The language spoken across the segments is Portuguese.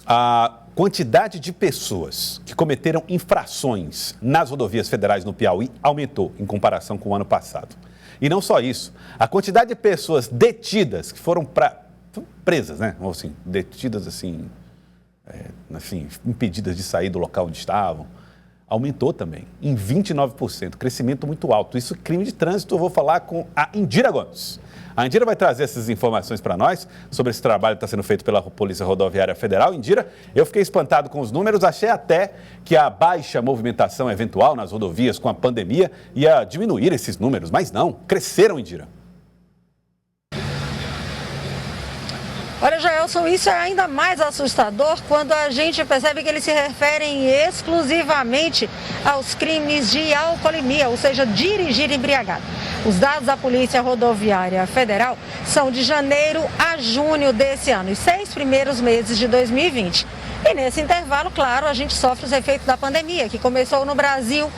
A quantidade de pessoas que cometeram infrações nas rodovias federais no Piauí aumentou em comparação com o ano passado. E não só isso, a quantidade de pessoas detidas, que foram presas, né? Ou assim, detidas assim, impedidas de sair do local onde estavam, aumentou também, em 29%, crescimento muito alto. Isso é crime de trânsito, eu vou falar com a Indira Gomes. A Indira vai trazer essas informações para nós sobre esse trabalho que está sendo feito pela Polícia Rodoviária Federal. Indira, eu fiquei espantado com os números, achei até que a baixa movimentação eventual nas rodovias com a pandemia ia diminuir esses números, mas não, cresceram, Indira. Olha, Jaelson, isso é ainda mais assustador quando a gente percebe que eles se referem exclusivamente aos crimes de alcoolemia, ou seja, dirigir embriagado. Os dados da Polícia Rodoviária Federal são de janeiro a junho desse ano, os 6 primeiros meses de 2020. E nesse intervalo, claro, a gente sofre os efeitos da pandemia, que começou no Brasil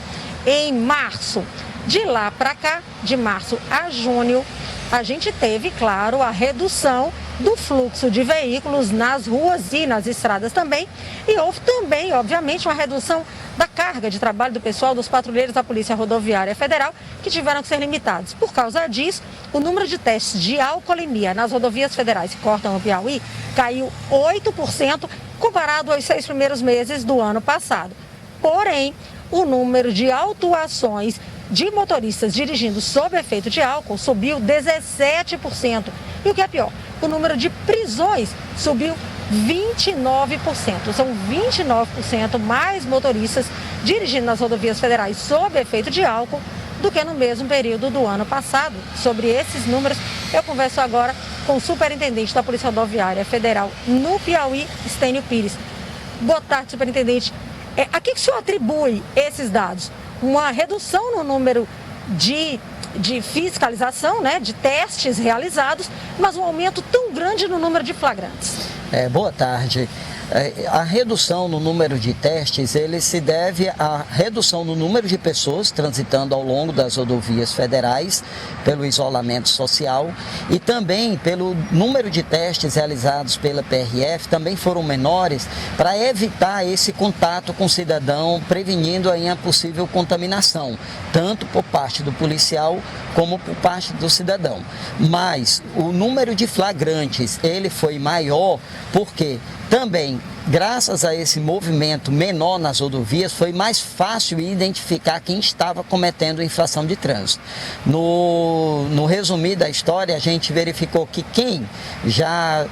em março. De lá para cá, de março a junho, a gente teve, claro, a redução do fluxo de veículos nas ruas e nas estradas também. E houve também, obviamente, uma redução da carga de trabalho do pessoal dos patrulheiros da Polícia Rodoviária Federal, que tiveram que ser limitados. Por causa disso, o número de testes de alcoolemia nas rodovias federais que cortam o Piauí caiu 8% comparado aos 6 primeiros meses do ano passado. Porém, o número de autuações de motoristas dirigindo sob efeito de álcool subiu 17%. E o que é pior, o número de prisões subiu 29%. São 29% mais motoristas dirigindo nas rodovias federais sob efeito de álcool do que no mesmo período do ano passado. Sobre esses números, eu converso agora com o superintendente da Polícia Rodoviária Federal no Piauí, Estênio Pires. Boa tarde, superintendente. A que o senhor atribui esses dados? Uma redução no número de fiscalização, né, de testes realizados, mas um aumento tão grande no número de flagrantes? Boa tarde. A redução no número de testes, ele se deve à redução no número de pessoas transitando ao longo das rodovias federais, pelo isolamento social e também pelo número de testes realizados pela PRF, também foram menores para evitar esse contato com o cidadão, prevenindo aí a possível contaminação, tanto por parte do policial como por parte do cidadão. Mas o número de flagrantes, ele foi maior porque também, graças a esse movimento menor nas rodovias, foi mais fácil identificar quem estava cometendo infração de trânsito. No resumir da história, a gente verificou que quem já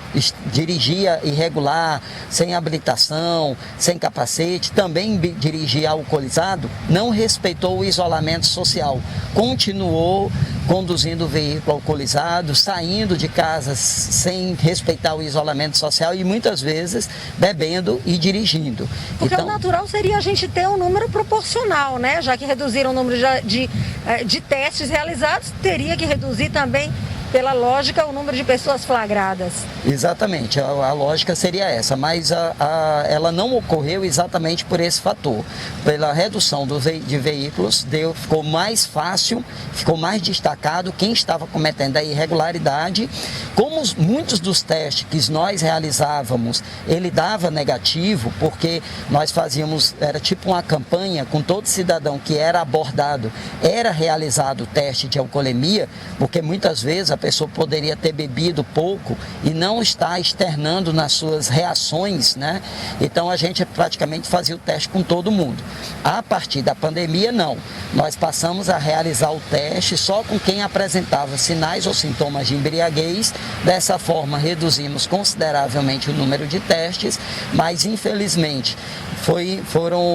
dirigia irregular, sem habilitação, sem capacete, também dirigia alcoolizado, não respeitou o isolamento social, continuou conduzindo o veículo alcoolizado, saindo de casa sem respeitar o isolamento social e muitas vezes bebendo e dirigindo. Porque então, o natural seria a gente ter um número proporcional, né? Já que reduziram o número de testes realizados, teria que reduzir também, pela lógica, o número de pessoas flagradas. Exatamente, a lógica seria essa, mas ela não ocorreu exatamente por esse fator. Pela redução de veículos, ficou mais fácil, ficou mais destacado quem estava cometendo a irregularidade. Como muitos dos testes que nós realizávamos, ele dava negativo, porque nós fazíamos, era tipo uma campanha com todo cidadão que era abordado, era realizado o teste de alcoolemia, porque muitas vezes a pessoa poderia ter bebido pouco e não está externando nas suas reações, né? Então a gente praticamente fazia o teste com todo mundo. A partir da pandemia, não. Nós passamos a realizar o teste só com quem apresentava sinais ou sintomas de embriaguez. Dessa forma, reduzimos consideravelmente o número de testes, mas infelizmente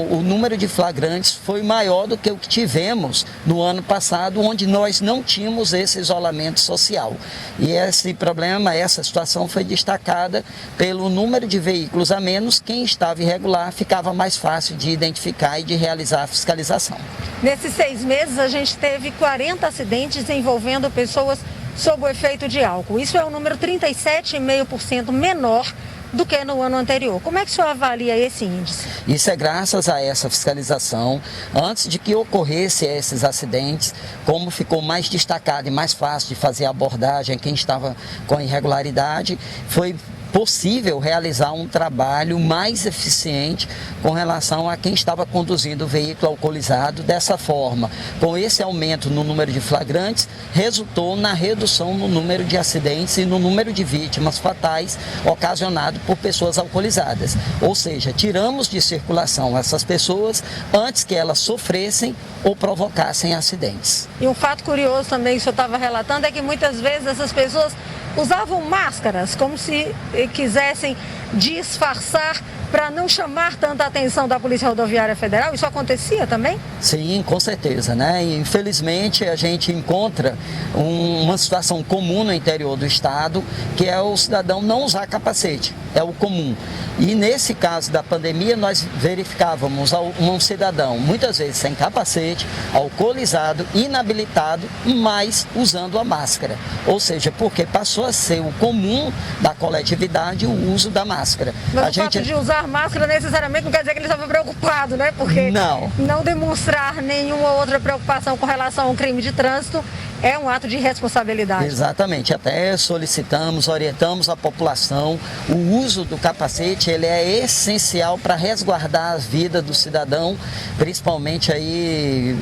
o número de flagrantes foi maior do que o que tivemos no ano passado, onde nós não tínhamos esse isolamento social. E esse problema, essa situação foi destacada pelo número de veículos a menos. Quem estava irregular ficava mais fácil de identificar e de realizar a fiscalização. Nesses 6 meses, a gente teve 40 acidentes envolvendo pessoas sob o efeito de álcool. Isso é um número 37,5% menor do que no ano anterior. Como é que o senhor avalia esse índice? Isso é graças a essa fiscalização. Antes de que ocorresse esses acidentes, como ficou mais destacado e mais fácil de fazer a abordagem quem estava com irregularidade, foi possível realizar um trabalho mais eficiente com relação a quem estava conduzindo o veículo alcoolizado. Dessa forma, com esse aumento no número de flagrantes, resultou na redução no número de acidentes e no número de vítimas fatais ocasionado por pessoas alcoolizadas. Ou seja, tiramos de circulação essas pessoas antes que elas sofressem ou provocassem acidentes. E um fato curioso também que o senhor estava relatando é que muitas vezes essas pessoas usavam máscaras como se quisessem disfarçar para não chamar tanta atenção da Polícia Rodoviária Federal. Isso acontecia também? Sim, com certeza, né? E, infelizmente, a gente encontra uma situação comum no interior do estado, que é o cidadão não usar capacete, é o comum. E nesse caso da pandemia, nós verificávamos um cidadão, muitas vezes sem capacete, alcoolizado, inabilitado, mas usando a máscara. Ou seja, porque passou a ser o comum da coletividade o uso da máscara. Mas o fato de usar máscara necessariamente não quer dizer que ele estava preocupado, né? Porque não demonstrar nenhuma outra preocupação com relação ao crime de trânsito é um ato de responsabilidade. Exatamente, até solicitamos, orientamos a população, o uso do capacete, ele é essencial para resguardar a vida do cidadão, principalmente aí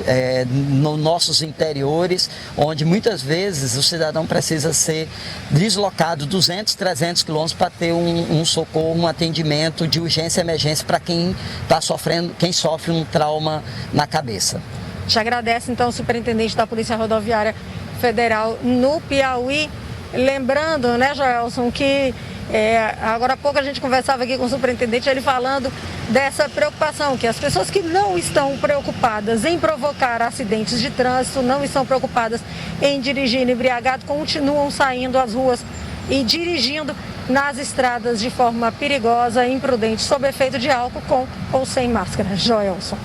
nos nossos interiores, onde muitas vezes o cidadão precisa ser deslocado 200, 300 quilômetros para ter um socorro, um atendimento de urgência e emergência para quem está sofrendo, quem sofre um trauma na cabeça. Te agradece, então, o superintendente da Polícia Rodoviária Federal no Piauí. Lembrando, né, Joelson, que agora há pouco a gente conversava aqui com o superintendente, ele falando dessa preocupação, que as pessoas que não estão preocupadas em provocar acidentes de trânsito, não estão preocupadas em dirigir embriagado, continuam saindo às ruas e dirigindo nas estradas de forma perigosa, imprudente, sob efeito de álcool, com ou sem máscara. Joelson.